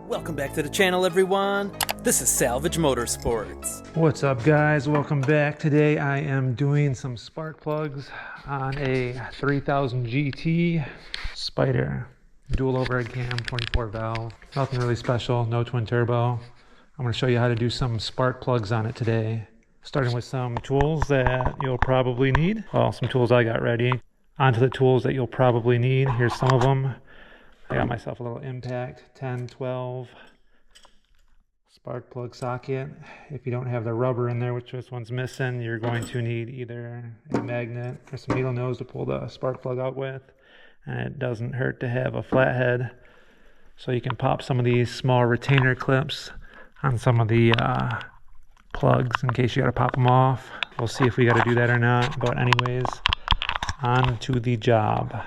Welcome back to the channel, everyone. This is Salvage Motorsports. What's up, guys? Welcome back. Today I am doing some spark plugs on a 3000 GT Spider dual overhead cam 24 valve. Nothing really special, no twin turbo. I'm going to show you how to do some spark plugs on it today, starting with some tools that you'll probably need. Well, some tools I got ready. Onto the tools that you'll probably need. Here's some of them. I got myself a little impact 10-12 spark plug socket. If you don't have the rubber in there, which this one's missing, you're going to need either a magnet or some needle nose to pull the spark plug out with. And it doesn't hurt to have a flathead, so you can pop some of these small retainer clips on some of the plugs in case you got to pop them off. We'll see if we got to do that or not, but anyways, on to the job.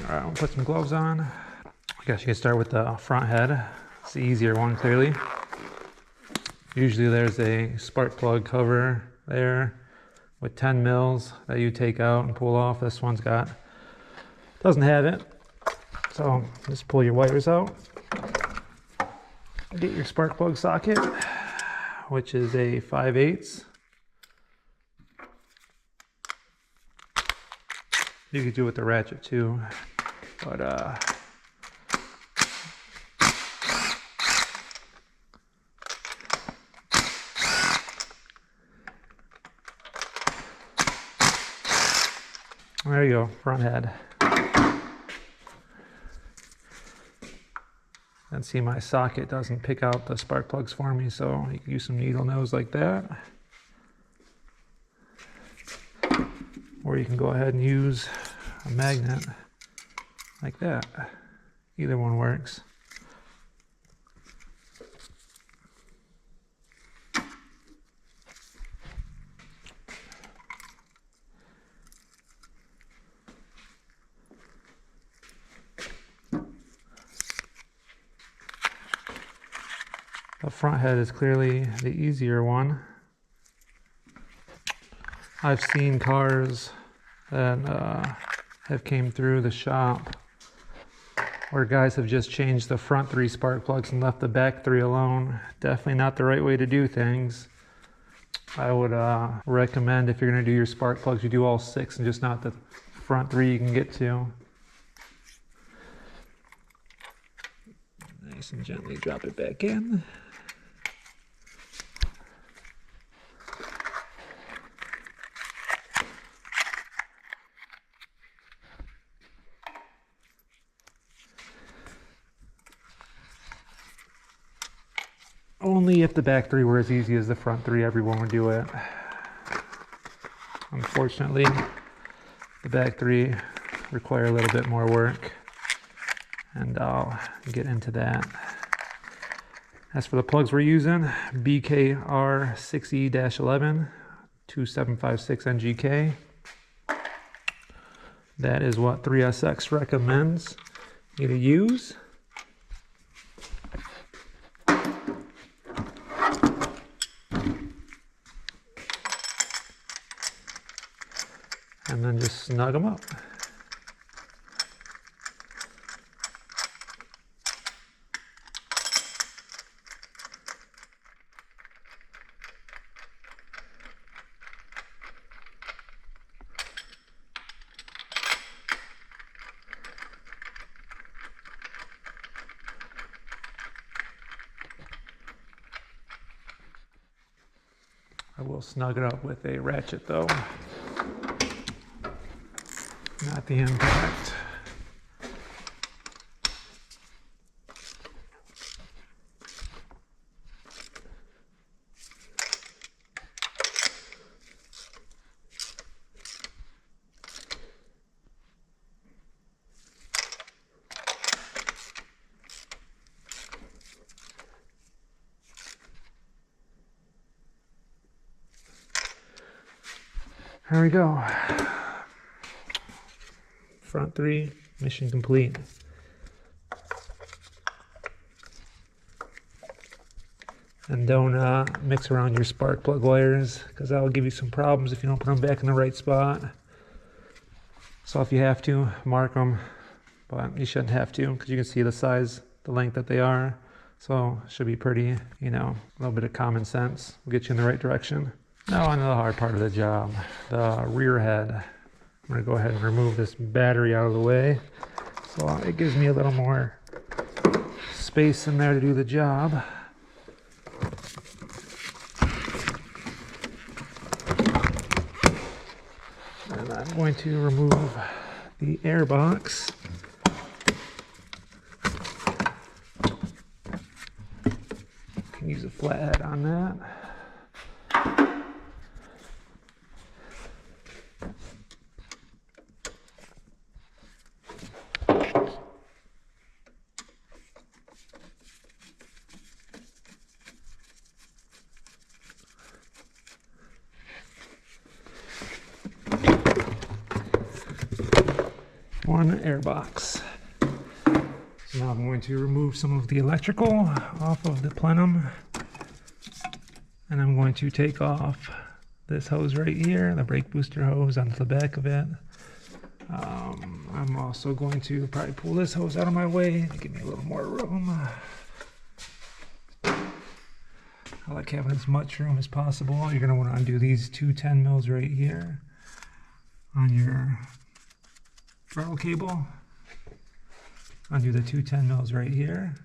All right, we'll put some gloves on. I guess you can start with the front head. It's the easier one, clearly. Usually there's a spark plug cover there with 10 mils that you take out and pull off. This one's doesn't have it. So just pull your wires out. Get your spark plug socket, which is a 5/8. You could do it with the ratchet too, but there you go, front head. And see, my socket doesn't pick out the spark plugs for me, so you can use some needle nose like that. Or you can go ahead and use a magnet like that. Either one works. The front head is clearly the easier one. I've seen cars that have came through the shop where guys have just changed the front 3 spark plugs and left the back 3 alone. Definitely not the right way to do things. I would recommend, if you're going to do your spark plugs, you do all 6 and just not the front 3 you can get to. Nice and gently drop it back in. Only if the back 3 were as easy as the front 3, everyone would do it. Unfortunately, the back 3 require a little bit more work, and I'll get into that. As for the plugs we're using, BKR6E-11 2756 NGK. That is what 3SX recommends you to use. And then just snug them up. I will snug it up with a ratchet though. Not the impact. There we go. Front 3, mission complete. And don't mix around your spark plug wires, because that will give you some problems if you don't put them back in the right spot. So if you have to, mark them, but you shouldn't have to, because you can see the size, the length that they are. So it should be pretty, you know, a little bit of common sense will get you in the right direction. Now on to the hard part of the job, the rear head. I'm gonna go ahead and remove this battery out of the way. So it gives me a little more space in there to do the job. And I'm going to remove the air box. Can use a flathead on that. One air box. So now I'm going to remove some of the electrical off of the plenum, and I'm going to take off this hose right here, the brake booster hose onto the back of it. I'm also going to probably pull this hose out of my way to give me a little more room. I like having as much room as possible. You're going to want to undo these two 10 mils right here on your throttle cable. Undo the two 10 mils right here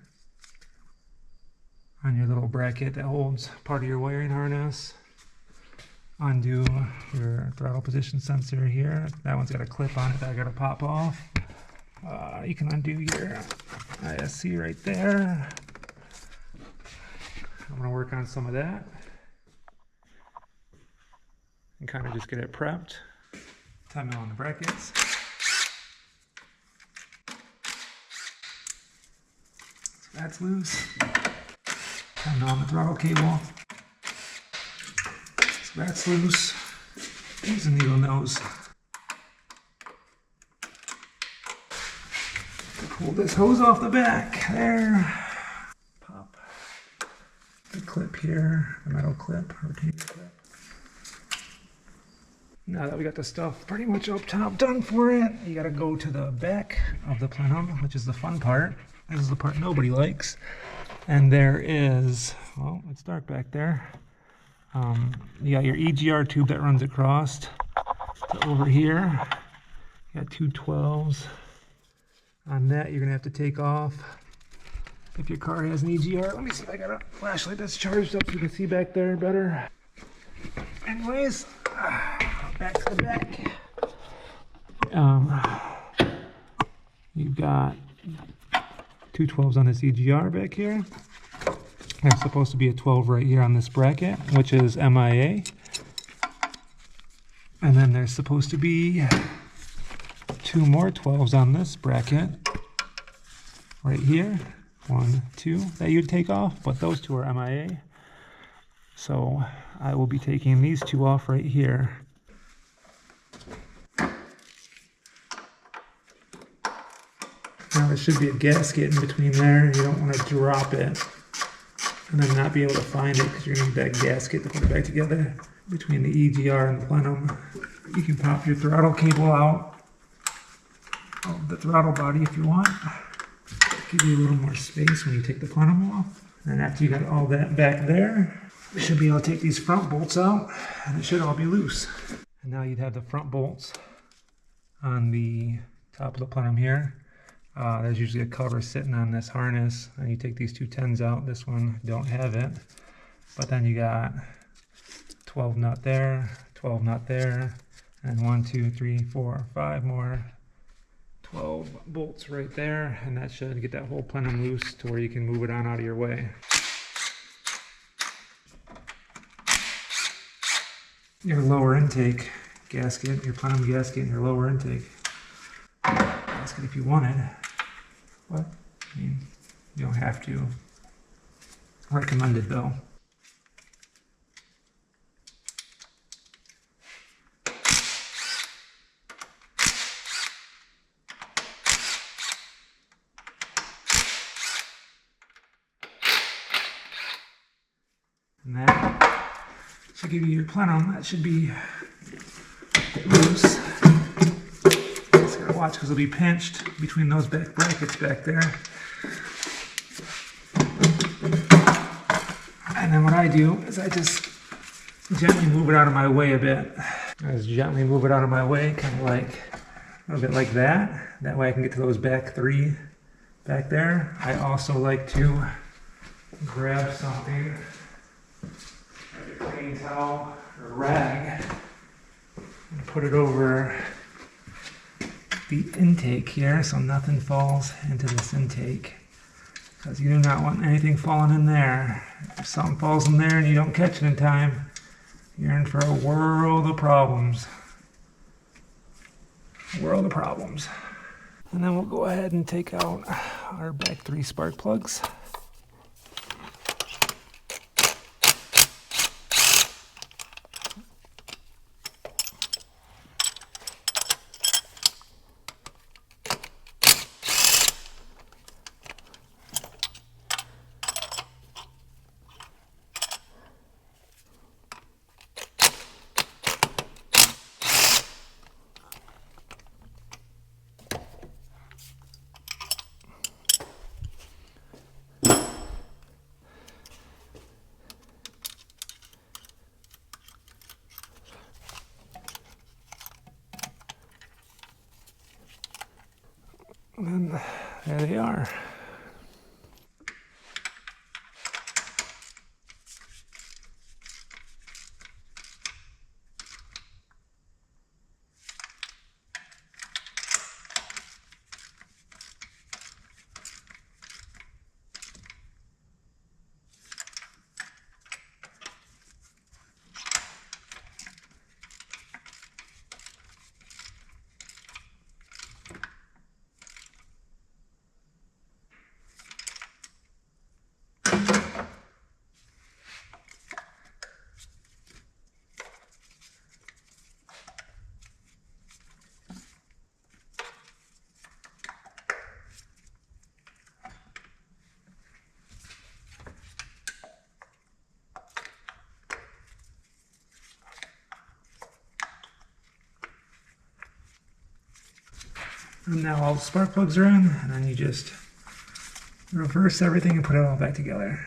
on your little bracket that holds part of your wiring harness. Undo your throttle position sensor here. That one's got a clip on it that I gotta pop off. You can undo your ISC right there. I'm gonna work on some of that and kind of just get it prepped. 10 mil on the brackets. That's loose. 10 mil on the throttle cable. So that's loose. Use a needle nose to pull this hose off the back. There. Pop the clip here, the metal clip, rotating clip. Now that we got the stuff pretty much up top done for it, you gotta go to the back of the plenum, which is the fun part. This is the part nobody likes. And there is, well, it's dark back there. You got your EGR tube that runs across to over here. You got two 12s. On that, you're gonna have to take off if your car has an EGR. Let me see if I got a flashlight that's charged up so you can see back there better. Anyways, back to the back. You've got two 12s on this EGR back here. There's supposed to be a 12 right here on this bracket, which is MIA. And then there's supposed to be two more 12s on this bracket right here. 1, 2 that you'd take off, but those two are MIA. So I will be taking these two off right here. Now there should be a gasket in between there. You don't want to drop it and then not be able to find it because you're going to need that gasket to put it back together. Between the EGR and the plenum, you can pop your throttle cable out of the throttle body if you want. Give you a little more space when you take the plenum off. And after you got all that back there, we should be able to take these front bolts out and it should all be loose. And now you'd have the front bolts on the top of the plenum here. There's usually a cover sitting on this harness, and you take these two 10s out. This one don't have it, but then you got 12 nut there, 12 nut there, and 1, 2, 3, 4, 5 more 12 bolts right there, and that should get that whole plenum loose to where you can move it on out of your way. Your lower intake gasket, your plenum gasket, and your lower intake gasket if you wanted. But, I mean, you don't have to. Recommended though. And that should give you your plenum. That should be loose. Just gotta watch because it'll be pinched between those back brackets back there. And then what I do is I just gently move it out of my way a bit. I just gently move it out of my way, kind of like a little bit like that. That way I can get to those back three back there. I also like to grab something, like a clean towel or rag, and put it over the intake here so nothing falls into this intake, because you do not want anything falling in there. If something falls in there and you don't catch it in time, you're in for a world of problems. World of problems. And then we'll go ahead and take out our back three spark plugs. And there they are. And now all the spark plugs are in, and then you just reverse everything and put it all back together.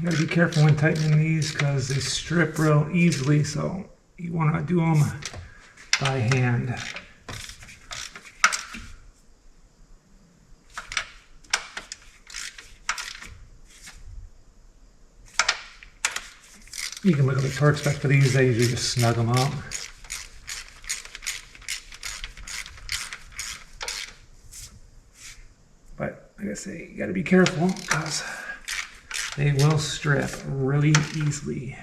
You gotta be careful when tightening these because they strip real easily, so you want to do them by hand. You can look at the torque spec for these, they usually just snug them up. But like I say, you gotta be careful because they will strip really easily.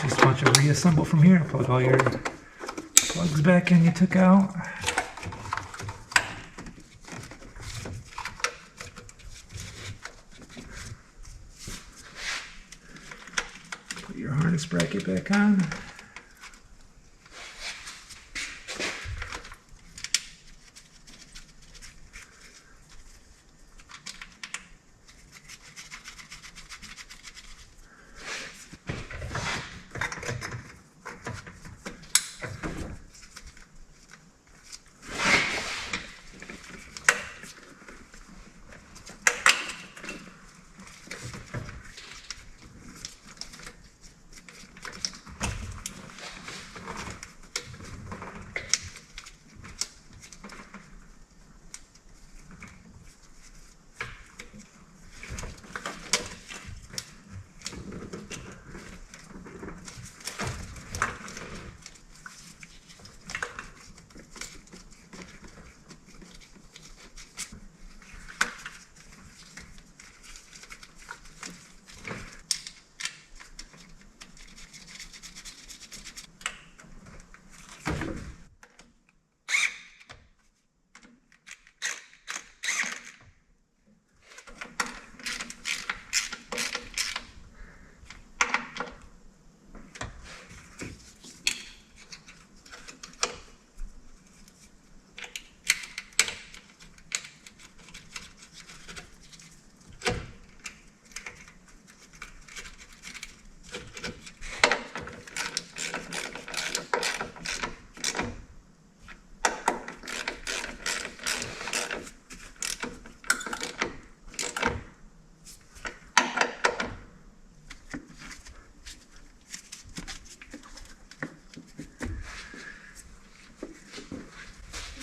Just a bunch of reassemble from here. Plug plugs back in you took out. Put your harness bracket back on.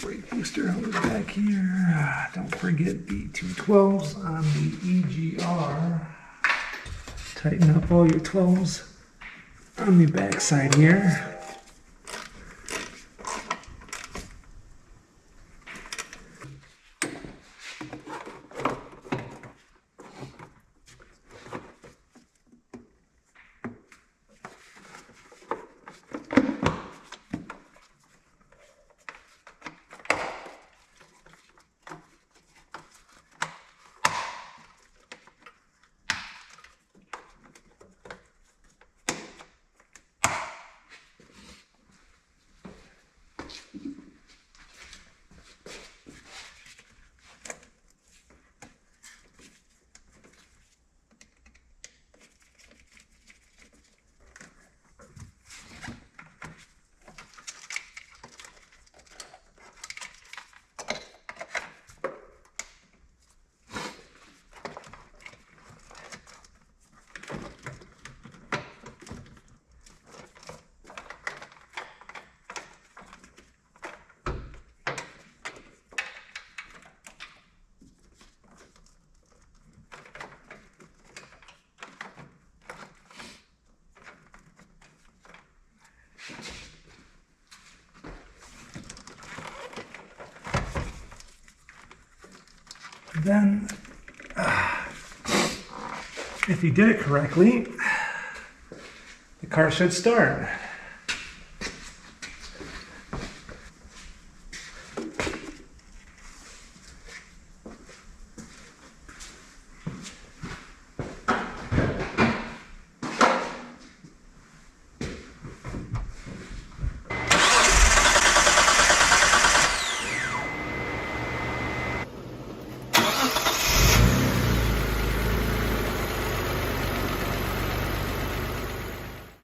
Brake booster hose back here. Don't forget the 212s on the EGR. Tighten up all your 12s on the back side here. Then, if you did it correctly, the car should start.